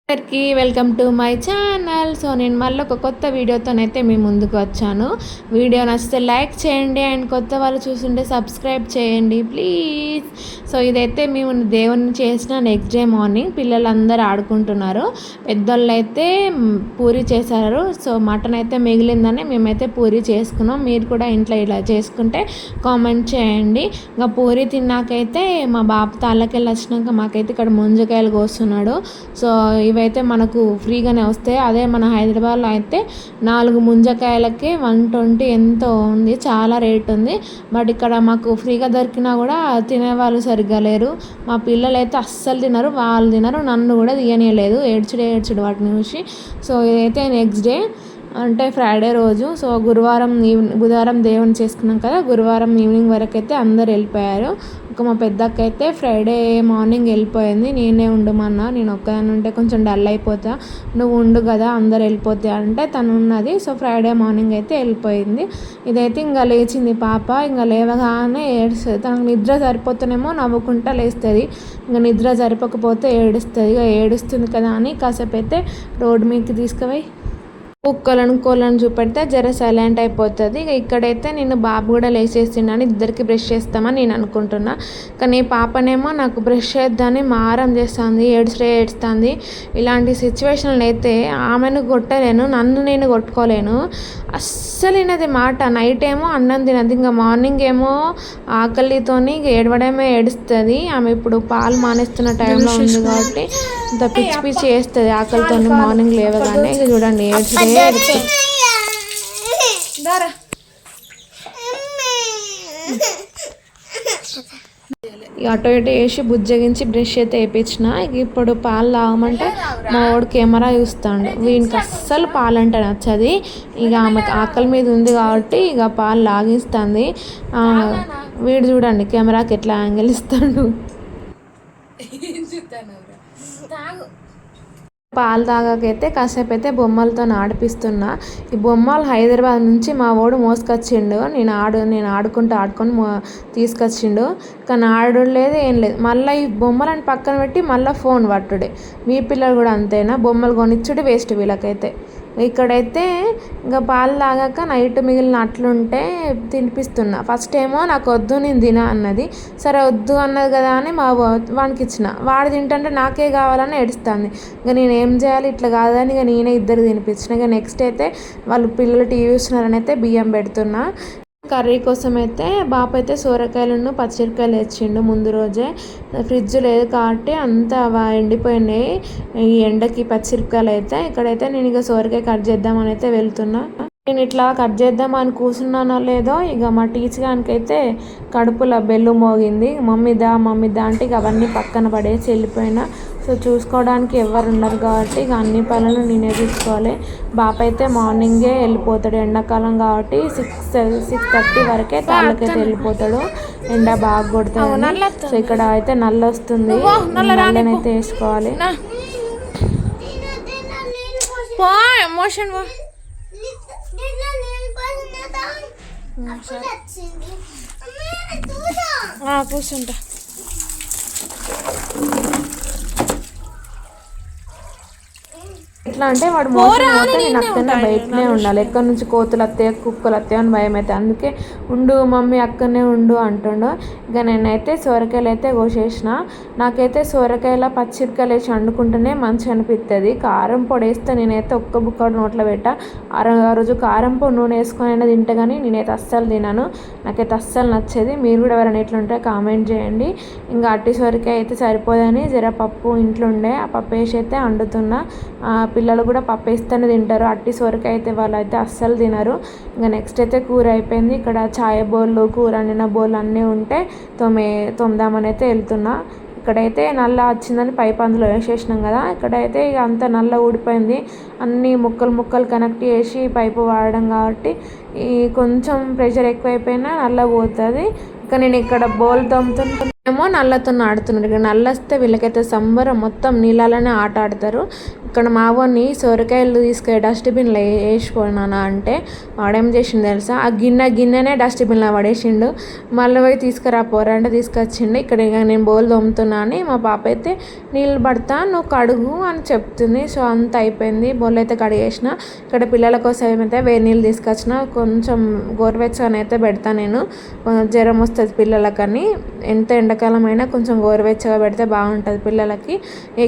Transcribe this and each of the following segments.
అందరికీ welcome to my channel. So నేను మళ్ళీ ఒక కొత్త వీడియోతోనైతే మీ ముందుకు వచ్చాను. వీడియో నచ్చితే లైక్ చేయండి అండ్ కొత్త వాళ్ళు చూస్తుంటే సబ్స్క్రైబ్ చేయండి ప్లీజ్. సో ఇదైతే మేము దేవుని చేసిన నెక్స్ట్ డే మార్నింగ్ పిల్లలందరూ ఆడుకుంటున్నారు. పెద్దోళ్ళు అయితే పూరి చేశారు. సో మటన్ అయితే మిగిలిందని మేమైతే పూరి చేసుకున్నాం. మీరు కూడా ఇంట్లో ఇలా చేసుకుంటే కామెంట్ చేయండి. ఇంకా పూరి తిన్నాకైతే మా బాబు తాళ్ళకెళ్ళి వచ్చినాక మాకైతే ఇక్కడ ముంజకాయలు కోస్తున్నాడు. సో ఇవైతే మనకు ఫ్రీగానే వస్తాయి. అదే మన హైదరాబాద్లో అయితే 4 ముంజకాయలకి 120 ఎంతో ఉంది, చాలా రేట్ ఉంది. బట్ ఇక్కడ మాకు ఫ్రీగా దొరికినా కూడా తినేవాళ్ళు సరిగ్గా లేరు. మా పిల్లలు అయితే అస్సలు తినరు, వాళ్ళు తినరు, నన్ను కూడా తీయనీయలేదు. ఏడ్చుడు వాటిని చూసి. సో ఇదైతే నెక్స్ట్ డే అంటే ఫ్రైడే రోజు. సో బుధవారం దేవుని చేసుకున్నాం కదా, గురువారం ఈవినింగ్ వరకు అయితే అందరు వెళ్ళిపోయారు. ఒక మా పెద్దక్క అయితే ఫ్రైడే మార్నింగ్ వెళ్ళిపోయింది. నేనే ఉండమన్నా, నేను ఒక్కదాన్ని ఉంటే కొంచెం డల్ అయిపోతా, నువ్వు ఉండు కదా అందరు వెళ్ళిపోతే అంటే తను ఉన్నది. సో ఫ్రైడే మార్నింగ్ అయితే వెళ్ళిపోయింది. ఇదైతే ఇంకా లేచింది పాప. ఇంకా లేవగానే ఏడుస్తుంది. తనకు నిద్ర సరిపోతేనేమో నవ్వుకుంటా లేస్తుంది, ఇంకా నిద్ర సరిపోకపోతే ఏడుస్తుంది. ఇక ఏడుస్తుంది కదా అని కాసేపు అయితే రోడ్డు మీదకి తీసుకుపోయి కోళ్ళను చూపెడితే జర సైలెంట్ అయిపోతుంది. ఇక ఇక్కడైతే నేను బాబు కూడా లేచేసిండని ఇద్దరికి బ్రష్ చేస్తామని నేను అనుకుంటున్నా. కానీ పాపనేమో నాకు బ్రష్ చేద్దామని మారం చేస్తుంది, ఏడుస్తుంది. ఇలాంటి సిచ్యువేషన్లు అయితే ఆమెను కొట్టలేను, నన్ను నేను కొట్టుకోలేను. అస్సలు వినది మాట. నైట్ ఏమో అన్నం తినది, ఇంకా మార్నింగ్ ఏమో ఆకలితోని ఏడవడమే ఏడుస్తుంది. ఆమె ఇప్పుడు పాలు మానేస్తున్న టైంలో ఉంది కాబట్టి ఇంత పిచ్చి పిచ్చి వేస్తుంది ఆకలితో మార్నింగ్ లేవగానే. ఇక చూడండి ఏడ్చుడే. అటు ఇటు వేసి బుజ్జగించి బ్రష్ అయితే వేయించిన. ఇక ఇప్పుడు పాలు తాగమంటే మా వాడు కెమెరా చూస్తాడు. వీనికి అస్సలు పాలు అంటే నచ్చది. ఇక ఆమెకు ఆకలి మీద ఉంది కాబట్టి ఇక పాలు లాగిస్తుంది. వీడు చూడండి కెమెరాకి ఎట్లా యాంగిల్ ఇస్తాడు. పాలు తాగాకైతే కాసేపు అయితే బొమ్మలతో ఆడిపిస్తున్నా. ఈ బొమ్మలు హైదరాబాద్ నుంచి మా వాడు మోసుకొచ్చిండు. నేను ఆడుకొని తీసుకొచ్చిండు. కానీ ఆడలేదు ఏం లేదు. మళ్ళీ ఈ బొమ్మలను పక్కన పెట్టి మళ్ళీ ఫోన్ పట్టుడే. మీ పిల్లలు కూడా అంతేనా? బొమ్మలు కొనిచ్చుడు వేస్ట్ వీళ్ళకైతే. ఇక్కడైతే ఇంకా పాలు తాగాక నైట్ మిగిలిన అట్లుంటే తినిపిస్తున్నా. ఫస్ట్ ఏమో నాకు వద్దు, నేను తిన అన్నది. సరే వద్దు అన్నది కదా అని వానికి ఇచ్చిన. వాడు తింటుంటే నాకే కావాలని ఏడుస్తుంది. ఇక నేను ఏం చేయాలి, ఇట్లా కాదని ఇక నేనే ఇద్దరు తినిపించిన. ఇక నెక్స్ట్ అయితే వాళ్ళు పిల్లలు టీవీ చూస్తున్నారని అయితే బియ్యం పెడుతున్నా. కర్రీ కోసం అయితే బాప అయితే సోరకాయలను పచ్చిమిరకాయలు తెచ్చిండు ముందు రోజే. ఫ్రిడ్జ్ లేదు కాబట్టి అంతా ఎండిపోయినాయి ఈ ఎండకి పచ్చిమిరకాయలు అయితే. ఇక్కడైతే నేను ఇక సోరకాయ కట్ చేద్దామని అయితే వెళ్తున్నా. నేను ఇట్లా కట్ చేద్దామని కూర్చున్నానో లేదో ఇక మా టీచర్గానికి అయితే కడుపులో బెల్లు మోగింది. మమ్మీ దా అంటే ఇక అవన్నీ పక్కన పడేసి వెళ్ళిపోయినా. సో చూసుకోవడానికి ఎవరు ఉండరు కాబట్టి ఇక అన్ని పనులు నేనే చూసుకోవాలి. బాప అయితే మార్నింగే వెళ్ళిపోతాడు, ఎండాకాలం కాబట్టి 6:30 వరకే తాళ్ళకైతే వెళ్ళిపోతాడు. ఎండ బాగా కొడుతుంది. సో ఇక్కడ అయితే నల్ల వస్తుంది, నల్లనైతే వేసుకోవాలి. కూర్చుంటా. ఎట్లా అంటే వాడు మోసం పోతే నేను అక్కడనే బయటనే ఉండాలి. ఎక్కడి నుంచి కోతులు వస్తాయో కుక్కలు వస్తాయో అని భయం అయితే. అందుకే ఉండు మమ్మీ అక్కడనే ఉండు అంటుండు. ఇక నేనైతే సొరకాయలు అయితే కోసేసిన. నాకైతే సొరకాయల పచ్చిమిరకాయలు వేసి వండుకుంటేనే మంచిగా అనిపిస్తుంది. కారం పొడి వేస్తే నేనైతే ఒక్క బుక్క నోట్లో పెట్టా. ఆ రోజు కారం పొడి నూనె వేసుకొని అయినా తింటే కానీ నేనైతే అస్సలు తినాను. నాకైతే అస్సలు నచ్చేది. మీరు కూడా ఎవరైనా ఎట్లుంటే కామెంట్ చేయండి. ఇంకా అట్టి సొరకాయ అయితే సరిపోదని జర పప్పు ఇంట్లో ఉండే, ఆ పప్పు వేసి అయితే వండుతున్నా. పిల్లలు కూడా పప్పు వేస్తేనే తింటారు. అట్టి సొరకాయ అయితే వాళ్ళు అయితే అస్సలు తినరు. ఇంకా నెక్స్ట్ అయితే కూర అయిపోయింది. ఇక్కడ ఛాయ బౌళ్ళు, కూర వండిన బౌళ్ళు అన్నీ ఉంటే తొమ్మిదామని అయితే వెళ్తున్నా. ఇక్కడైతే నల్ల వచ్చిందని పైప్ అందులో వేసేసినాం కదా. ఇక్కడైతే ఇక అంత నల్ల ఊడిపోయింది. అన్నీ ముక్కలు కనెక్ట్ చేసి పైపు వాడడం కాబట్టి ఈ కొంచెం ప్రెషర్ ఎక్కువైపోయినా నల్ల పోతుంది. ఇక నేను ఇక్కడ బౌల్ తోముతున్నా, నల్లతో ఆడుతున్నారు. ఇక నల్ల వస్తే వీళ్ళకైతే సంబరం, మొత్తం నీళ్ళలోనే ఆట ఆడతారు. అక్కడ మావోని సొరకాయలు తీసుకెళ్ళి డస్ట్బిన్లో వేసిపోయినా అంటే వాడేం చేసిండు తెలుసా, ఆ గిన్నెనే డస్ట్బిన్లో పడేసిండు. మళ్ళీ పోయి తీసుకురాపోరా అంటే తీసుకొచ్చిండు. ఇక్కడ ఇక నేను బోల్ తోముతున్నా అని మా పాప అయితే నీళ్ళు పడతా నువ్వు కడుగు అని చెప్తుంది. సో అంత అయిపోయింది, బోల్ అయితే కడిగేసిన. ఇక్కడ పిల్లల కోసం అయితే వేడి నీళ్ళు తీసుకొచ్చిన, కొంచెం గోరువెచ్చగా అయితే పెడతా నేను, జ్వరం వస్తుంది పిల్లలకని. ఎంత ఎండాకాలం అయినా కొంచెం గోరువెచ్చగా పెడితే బాగుంటుంది పిల్లలకి.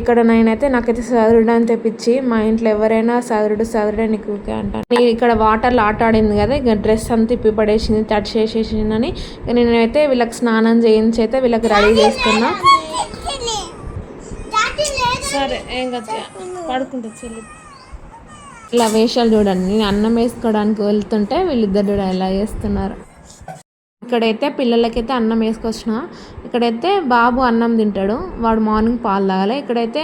ఇక్కడ నాకైతే సదురుడు అని తెప్పించి, మా ఇంట్లో ఎవరైనా సదురుడే నీకు అంటాను. నేను ఇక్కడ వాటర్లో ఆట ఆడింది కదా, ఇక డ్రెస్ అంతా తిప్పి పడేసింది, తడి చేసేసిందని నేనైతే వీళ్ళకి స్నానం చేయించి అయితే వీళ్ళకి రెడీ చేస్తున్నా. సరే ఏం కదా పడుకుంటా చెల్లి. ఇలా వేషాలు చూడండి, నేను అన్నం వేసుకోవడానికి వెళ్తుంటే వీళ్ళిద్దరు చూడ ఎలా చేస్తున్నారు. ఇక్కడైతే పిల్లలకైతే అన్నం వేసుకొచ్చిన. ఇక్కడైతే బాబు అన్నం తింటాడు, వాడు మార్నింగ్ పాలు తాగాలి. ఇక్కడైతే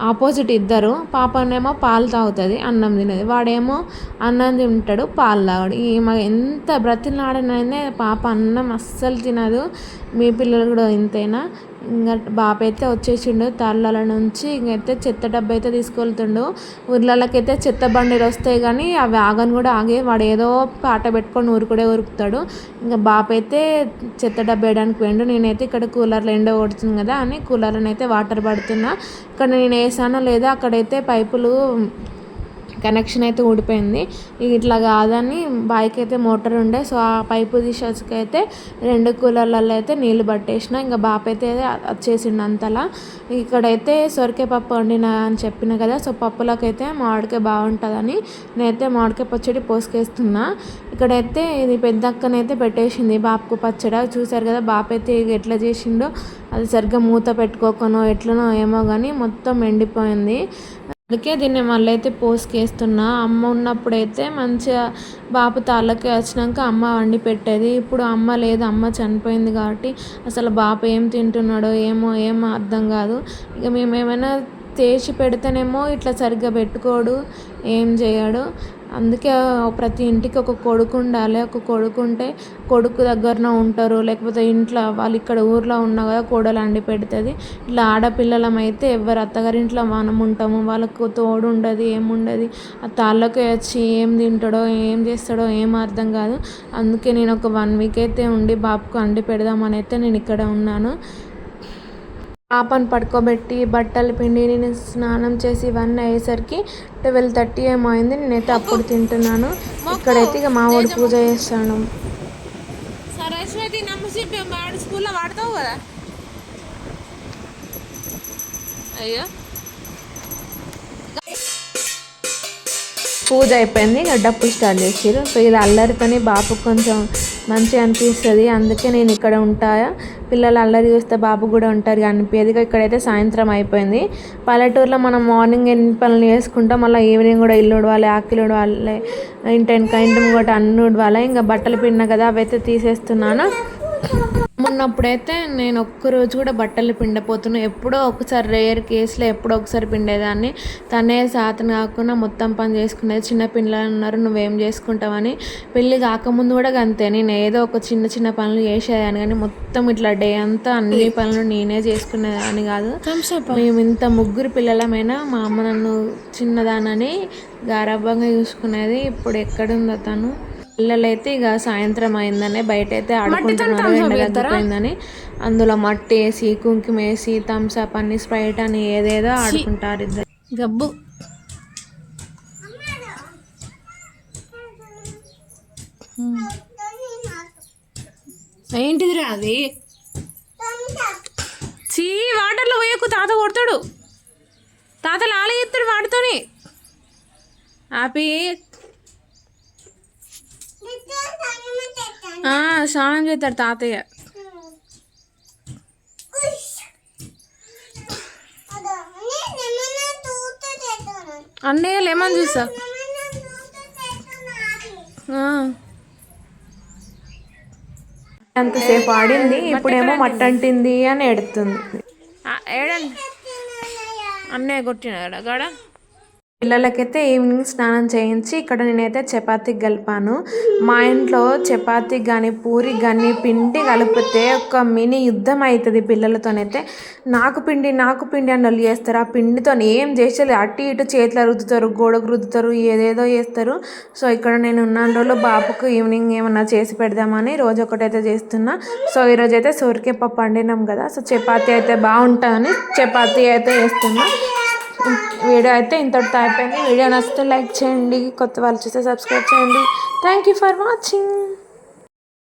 ఆపోజిట్ ఇద్దరు, పాపనేమో పాలు తాగుతుంది, అన్నం తినది, వాడేమో అన్నం తింటాడు, పాలు తాగాడు. ఎంత బ్రతిలాడనైనా పాప అన్నం అస్సలు తినదు. మీ పిల్లలు కూడా ఇంతేనా? ఇంకా బాబు అయితే వచ్చేసిండు తాళ్ళ నుంచి. ఇంకైతే చెత్త డబ్బా అయితే తీసుకెళ్తుండు. ఊర్లలోకైతే చెత్త బండిలు వస్తాయి కానీ అవి ఆగని కూడా ఆగే, వాడు ఏదో పాట పెట్టుకొని ఉరుకుతాడు. ఇంకా బాబు అయితే చెత్త డబ్బా వేయడానికి పోయిండు. నేనైతే ఇక్కడ కూలర్లో ఎండ కొడుతుంది కదా అని కూలర్లో అయితే వాటర్ పడుతున్నా. ఇక్కడ నేను వేసానో లేదా అక్కడైతే పైపులు కనెక్షన్ అయితే ఊడిపోయింది. ఇట్లా కాదని బావికి అయితే మోటార్ ఉండే, సో ఆ పైపు తీసేసుకైతే 2 కూలర్లలో అయితే నీళ్ళు పట్టేసిన. ఇంకా బాప అయితే వచ్చేసిండు అంతలా. ఇక్కడైతే సొరకాయ పప్పు వండిన అని చెప్పిన కదా, సో పప్పులకైతే మామిడికాయ బాగుంటుందని నేనైతే మామిడికాయ పచ్చడి పోసుకేస్తున్నా. ఇక్కడైతే ఇది పెద్ద అక్కనైతే పెట్టేసింది బాపుకు పచ్చడి. చూసారు కదా బాప అయితే ఎట్లా చేసిండో, అది సరిగ్గా మూత పెట్టుకోకనో ఎట్లనో ఏమో కానీ మొత్తం ఎండిపోయింది. అందుకే దీన్ని మళ్ళీ అయితే పోసుకేస్తున్నా. అమ్మ ఉన్నప్పుడైతే మంచిగా బాపు తాళ్ళకి వచ్చినాక అమ్మ వండి పెట్టేది. ఇప్పుడు అమ్మ లేదు, అమ్మ చనిపోయింది కాబట్టి అసలు బాపు ఏం తింటున్నాడో ఏం అర్థం కాదు. ఇక మేము ఏమైనా చేసి పెడితేనేమో ఇట్లా సరిగ్గా పెట్టుకోడు, ఏం చేయడు. అందుకే ప్రతి ఇంటికి ఒక కొడుకు ఉండాలి. ఒక కొడుకు ఉంటే కొడుకు దగ్గరనే ఉంటారు, లేకపోతే ఇంట్లో వాళ్ళు ఇక్కడ ఊర్లో ఉన్నా కదా కోడలు వండి పెడుతుంది. ఇట్లా ఆడపిల్లలం అయితే ఎవరు అత్తగారింట్లో మనం ఉంటాము, వాళ్ళకు తోడు ఉండదు, ఏముండదు. ఆ తాళ్ళకే వచ్చి ఏం తింటాడో ఏం చేస్తాడో ఏం అర్థం కాదు. అందుకే నేను ఒక 1 వీక్ అయితే ఉండి బాబుకు వండి పెడదామని అయితే నేను ఇక్కడ ఉన్నాను. పాపను పడుకోబెట్టి బట్టలు పిండి నేను స్నానం చేసి ఇవన్నీ అయ్యేసరికి 12:30 ఏమో అయింది. నేనైతే అప్పుడు తింటున్నాను. ఇక్కడైతే ఇక మా వాడు పూజ చేస్తాను. స్కూల్లో వాడతావు కదా, అయ్యో పూజ అయిపోయింది. ఇక డప్పులు స్టార్ట్ చేసారు. సో ఇది అల్లరితోని బాబు కొంచెం మంచిగా అనిపిస్తుంది, అందుకే నేను ఇక్కడ ఉంటాయా. పిల్లలు అల్లరి చూస్తే బాబు కూడా ఉంటారు అనిపించేది. ఇక్కడైతే సాయంత్రం అయిపోయింది. పల్లెటూరులో మనం మార్నింగ్ ఎన్ని పనులు చేసుకుంటాం, మళ్ళీ ఈవినింగ్ కూడా ఇల్లు ఉడవాలి, ఆకిలు ఉడవాలి, ఇంటి కూడా అన్ని ఉడవాలి. ఇంకా బట్టలు పిండినా కదా అవి అయితే తీసేస్తున్నాను. ఉన్నప్పుడైతే నేను ఒక్కరోజు కూడా బట్టలు పిండపోతున్నాను. ఎప్పుడో ఒకసారి రేర్ కేసులో ఎప్పుడో ఒకసారి పిండేదాన్ని. తనే సాతన కాకుండా మొత్తం పని చేసుకునేది. చిన్న పిల్లలు ఉన్నారు, నువ్వేం చేసుకుంటావని. పెళ్ళి కాకముందు కూడా అంతే, నేను ఏదో ఒక చిన్న పనులు చేసేదాన్ని కానీ మొత్తం ఇట్లా డే అంతా అన్ని పనులు నేనే చేసుకునేదాన్ని కాదు. మేము ఇంత 3 పిల్లలమైనా మా అమ్మ నన్ను చిన్నదానని గారాబంగా చూసుకునేది. ఇప్పుడు ఎక్కడుందో తను. పిల్లలైతే ఇక సాయంత్రం అయిందని బయట అయితే ఆడుకుంటున్నారు, ఎండ తగ్గిపోయిందని. అందులో మట్టి వేసి కుంకుమ వేసి థమ్స్అప్ అని స్ప్రైట్ అని ఏదేదో ఆడుకుంటారు ఇద్దరు. గబ్బు ఏంటిదిరా అది? చీ వాటర్లో పోయకు, తాత కొడతాడు. తాత లాల ఎత్తాడు వాటితోని. హ్యాపీ స్నానం చేస్తాడు తాతయ్య. అన్నయ్య లెమన్ జ్యూసా? అంతసేపు ఆడింది, ఇప్పుడేమో మట్టంటింది అని ఎడుతుంది. ఏడండి అన్నయ్య కొట్టినాడు గడ. పిల్లలకైతే ఈవినింగ్ స్నానం చేయించి ఇక్కడ నేనైతే చపాతీకి కలిపాను. మా ఇంట్లో చపాతీ కానీ పూరి కానీ పిండి కలిపితే ఒక మినీ యుద్ధం అవుతుంది పిల్లలతోనైతే. నాకు పిండి అని వాళ్ళు చేస్తారు. ఆ పిండితో ఏం చేసేది అటు ఇటు చేతిలో రుద్దుతారు, గోడకు రుద్దుతారు, ఏదేదో చేస్తారు. సో ఇక్కడ నేను ఉన్న రోజులు బాబుకు ఈవినింగ్ ఏమన్నా చేసి పెడదామని రోజు ఒకటైతే చేస్తున్నా. సో ఈరోజు అయితే సోరకాయ పప్పు వండినాం కదా, సో చపాతీ అయితే బాగుంటుందని చపాతీ అయితే చేస్తున్నా. వీడియో అయితే ఇంతటితో అయిపోయింది. వీడియో నచ్చితే లైక్ చేయండి, కొత్త వాళ్ళు చూస్తే సబ్స్క్రైబ్ చేయండి. Thank you for watching.